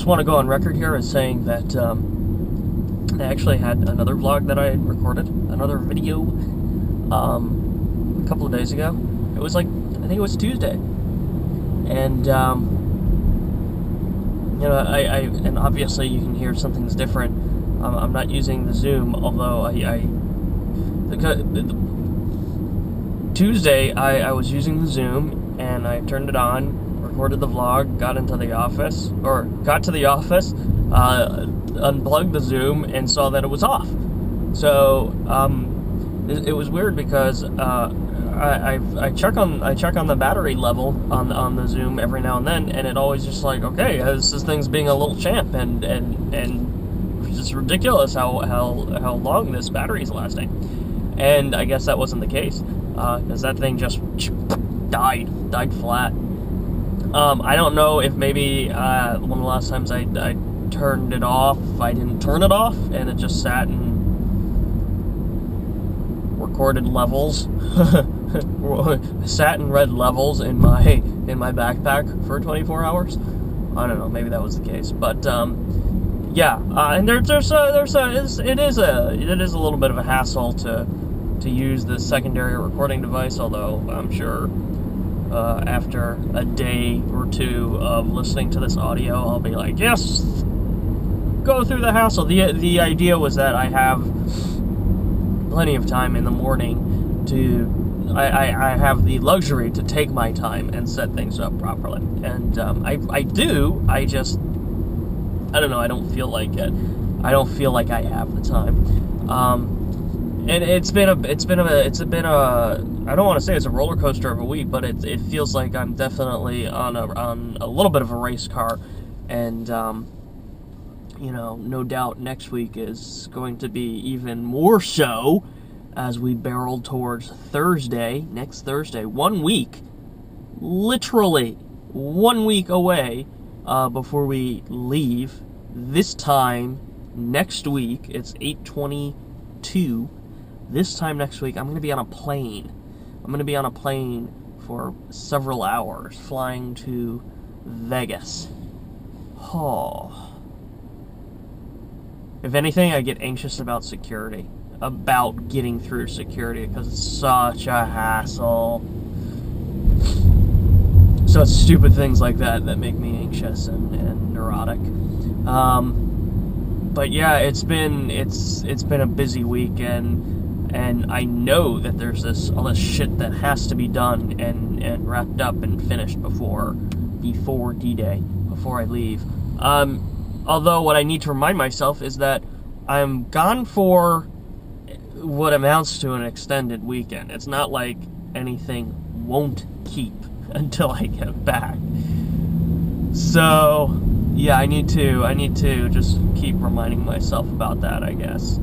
just want to go on record here as saying that I actually had another vlog that I had recorded, another video, a couple of days ago. It was like, I think it was Tuesday. And, you know, and obviously you can hear something's different. I'm not using the Zoom, although Tuesday I was using the Zoom, and I turned it on, recorded the vlog, got to the office, unplugged the Zoom, and saw that it was off. So, it was weird because, I check on the battery level on the Zoom every now and then, and it always just like, okay, this thing's being a little champ, and it's just ridiculous how long this battery's lasting. And I guess that wasn't the case, because that thing just died flat. I don't know if maybe one of the last times I turned it off, I didn't turn it off, and it just sat and recorded levels. Sat and read levels in my backpack for 24 hours. I don't know, maybe that was the case, but yeah, and it is a little bit of a hassle to use the secondary recording device, although I'm sure after a day or two of listening to this audio, I'll be like, yes, go through the hassle. The idea was that I have plenty of time in the morning to, I have the luxury to take my time and set things up properly, and I do. I don't know. I don't feel like it. I don't feel like I have the time. And it's been a. I don't want to say it's a roller coaster of a week, but it feels like I'm definitely on a little bit of a race car, and you know, no doubt next week is going to be even more so as we barrel towards next Thursday, 1 week, literally 1 week away before we leave. This time next week, it's 8/22. This time next week, I'm going to be on a plane. I'm going to be on a plane for several hours, flying to Vegas. Oh. If anything, I get anxious about security. About getting through security, because it's such a hassle. So it's stupid things like that make me anxious and neurotic. But yeah, it's been a busy week, and I know that there's all this shit that has to be done and wrapped up and finished before D-Day, before I leave. Although what I need to remind myself is that I'm gone for what amounts to an extended weekend. It's not like anything won't keep until I get back. So, yeah, I need to just keep reminding myself about that, I guess.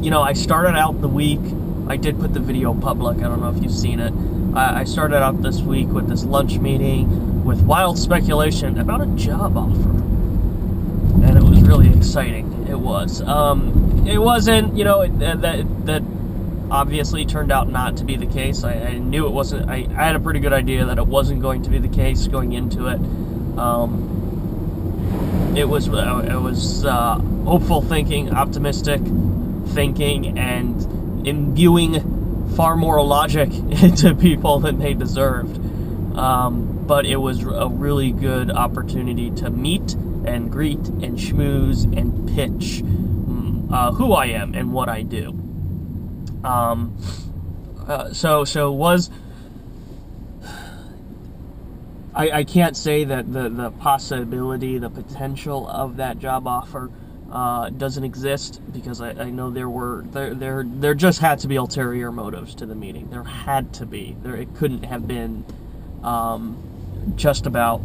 You know, I started out the week, I did put the video public, I don't know if you've seen it. I started out this week with this lunch meeting with wild speculation about a job offer. And it was really exciting. It was. It wasn't, you know, that obviously turned out not to be the case. I knew it wasn't. I had a pretty good idea that it wasn't going to be the case going into it. It was hopeful thinking, optimistic thinking, and imbuing far more logic into people than they deserved. But it was a really good opportunity to meet and greet and schmooze and pitch who I am and what I do. I can't say that the possibility, the potential of that job offer doesn't exist, because I know there just had to be ulterior motives to the meeting. There had to be. It couldn't have been just about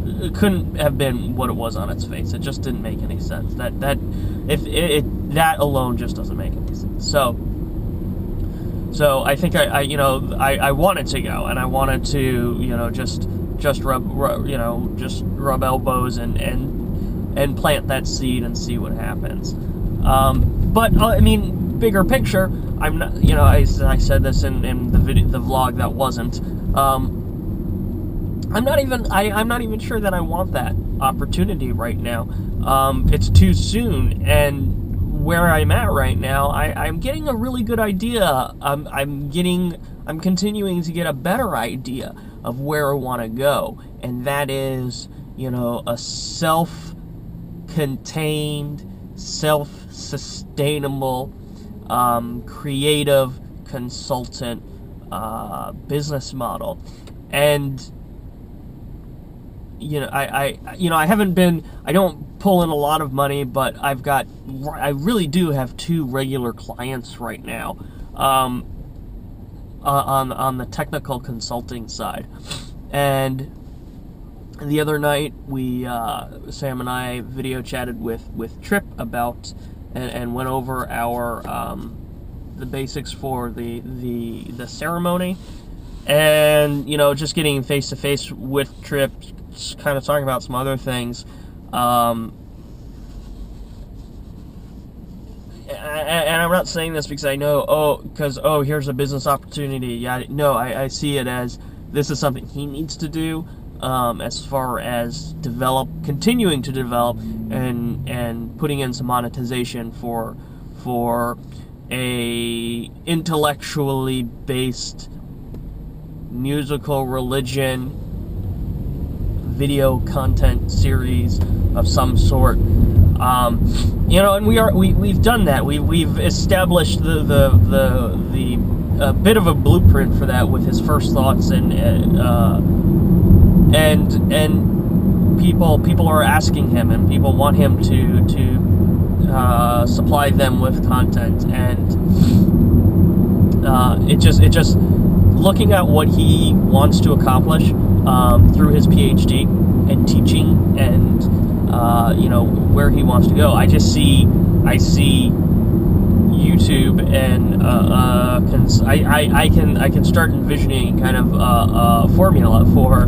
it couldn't have been what it was on its face. It just didn't make any sense. That alone just doesn't make any sense. So I think I wanted to go, and I wanted to, you know, just rub elbows and plant that seed and see what happens. But I mean, bigger picture, I'm not, you know, I said this in the vlog that wasn't. I'm not going to, you know, I'm not going to, you know, just rub elbows and plant that seed and see what happens. But I mean, bigger picture, I'm not, you know, I said this in the vlog that wasn't. I'm not going to, you know, just rub elbows and plant that seed and see what happens. But I'm not even sure that I want that opportunity right now. It's too soon, and where I'm at right now, I'm getting a really good idea. I'm continuing to get a better idea of where I want to go, and that is, a self-contained, self-sustainable, creative consultant business model. And I don't pull in a lot of money, but I really do have 2 regular clients right now, on the technical consulting side. And the other night, Sam and I video chatted with Trip about, and went over our, the basics for the ceremony. And, just getting face-to-face with Trip, just kind of talking about some other things. And I'm not saying this because I know, here's a business opportunity. Yeah, no, I see it as this is something he needs to do, as far as continuing to develop and putting in some monetization for a intellectually based musical religion video content series of some sort. And we've done that. We've established the bit of a blueprint for that with his first thoughts, and people are asking him, and people want him to supply them with content, and it just looking at what he wants to accomplish through his PhD and teaching, and where he wants to go. I see YouTube, and I can start envisioning kind of a formula for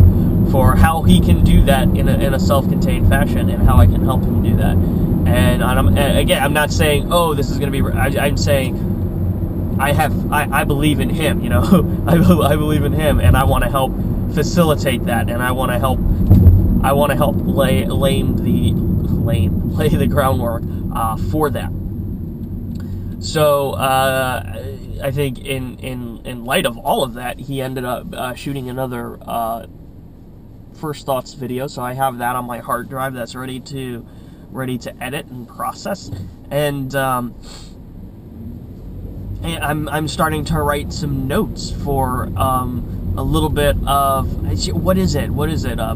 how he can do that in a self-contained fashion, and how I can help him do that. And I'm not saying, this is going to be. I'm saying I believe in him. I believe in him, and I want to help facilitate that, and I want to help lay the groundwork for that. So I think in light of all of that, he ended up shooting another First Thoughts video. So I have that on my hard drive that's ready to edit and process, and I'm starting to write some notes for a little bit of what is it? A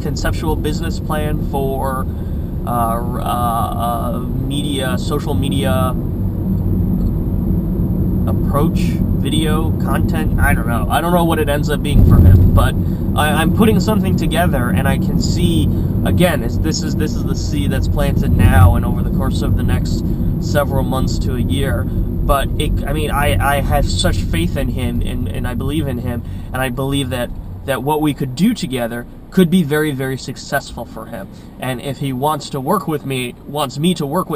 conceptual business plan for social media approach, video content. I don't know what it ends up being for him, but I'm putting something together, and I can see, again, this is the seed that's planted now, and over the course of the next several months to a year. But I have such faith in him, and I believe in him, and I believe that what we could do together could be very, very successful for him. And if he wants me to work with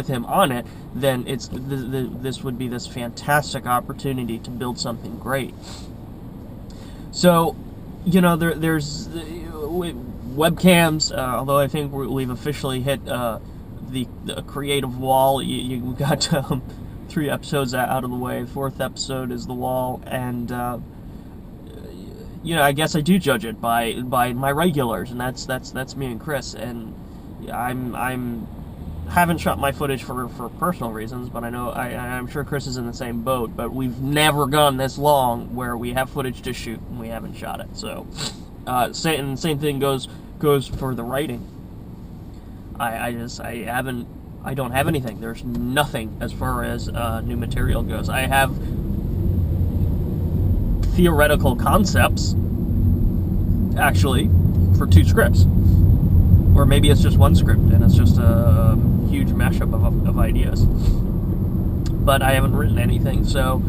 him on it, then this would be this fantastic opportunity to build something great. So, there's webcams. Although I think we've officially hit the creative wall. You got 3 episodes out of the way. The 4th episode is the wall, and I guess I do judge it by my regulars, and that's me and Chris. And I'm haven't shot my footage for personal reasons, but I'm sure Chris is in the same boat. But we've never gone this long where we have footage to shoot and we haven't shot it. So, same thing goes for the writing. I don't have anything. There's nothing as far as new material goes. I have theoretical concepts, actually, for 2 scripts. Or maybe it's just 1 script, and it's just a huge mashup of ideas. But I haven't written anything, so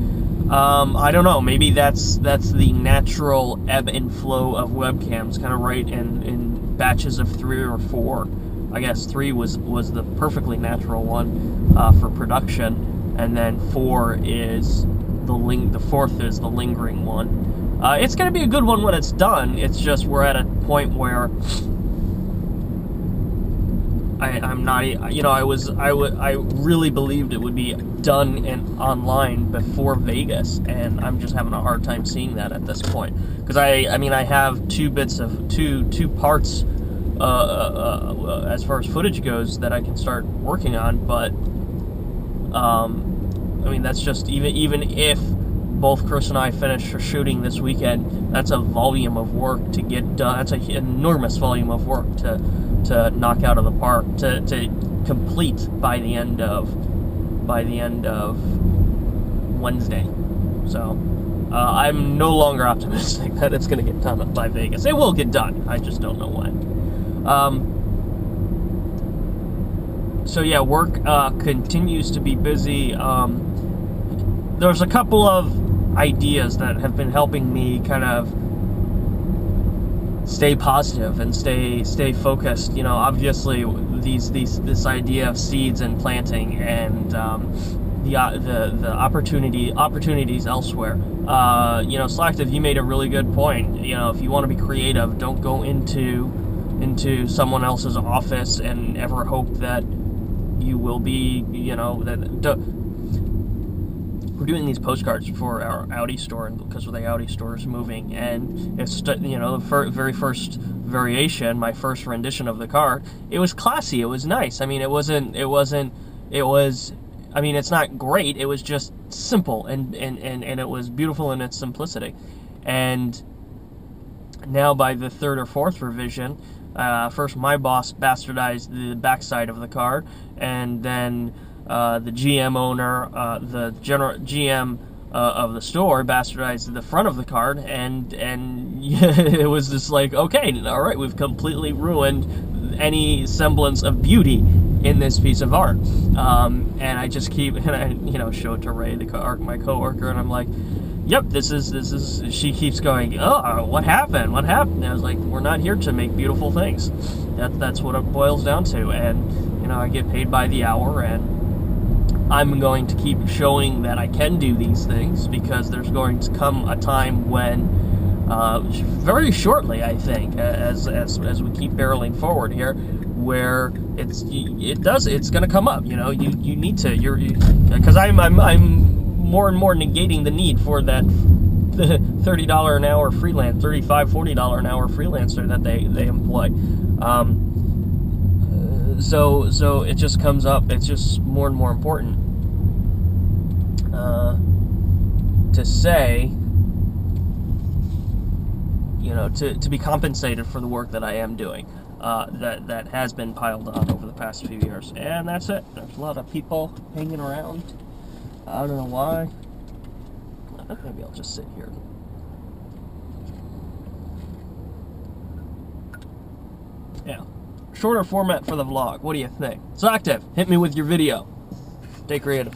I don't know. Maybe that's the natural ebb and flow of webcams, kind of write in batches of 3 or 4. I guess 3 was the perfectly natural one for production, and then 4 is the 4th is the lingering one. It's going to be a good one when it's done. It's just we're at a point where I'm not, you know, I really believed it would be done and online before Vegas, and I'm just having a hard time seeing that at this point. Because I mean, I have two parts as far as footage goes that I can start working on, but I mean, that's just even if both Chris and I finish shooting this weekend, that's a volume of work to get done. That's an enormous volume of work to knock out of the park, to complete by the end of Wednesday. So I'm no longer optimistic that it's going to get done by Vegas. It will get done. I just don't know when. So yeah, work continues to be busy. There's a couple of ideas that have been helping me kind of stay positive and stay focused. You know, obviously this idea of seeds and planting and the opportunities elsewhere. You know, Slacktive, you made a really good point. You know, if you want to be creative, don't go into someone else's office and ever hope that you will be, you know, we're doing these postcards for our Audi store because the Audi store is moving, and it's, you know, the very first variation, my first rendition of the car, it was classy, it was nice. I mean, it was, I mean, it's not great, it was just simple, and it was beautiful in its simplicity. And now by the third or fourth revision, first my boss bastardized the backside of the car, and then the GM owner, the general GM of the store, bastardized the front of the car, and it was just like, okay, all right, we've completely ruined any semblance of beauty in this piece of art. And I just keep, and I, you know, show it to Ray, my coworker, and I'm like, yep, this is. She keeps going, oh, what happened? What happened? And I was like, we're not here to make beautiful things. That's what it boils down to. And you know, I get paid by the hour, and I'm going to keep showing that I can do these things, because there's going to come a time when, very shortly, I think, as we keep barreling forward here, where it's going to come up. You know, you need to, because I'm more and more negating the need for that $30 an hour freelance, $35, $40 an hour freelancer that they employ. So it just comes up. It's just more and more important to say, you know, to be compensated for the work that I am doing, that has been piled on over the past few years. And that's it. There's a lot of people hanging around. I don't know why. Maybe I'll just sit here. Yeah. Shorter format for the vlog. What do you think? Slacktive, hit me with your video. Stay creative.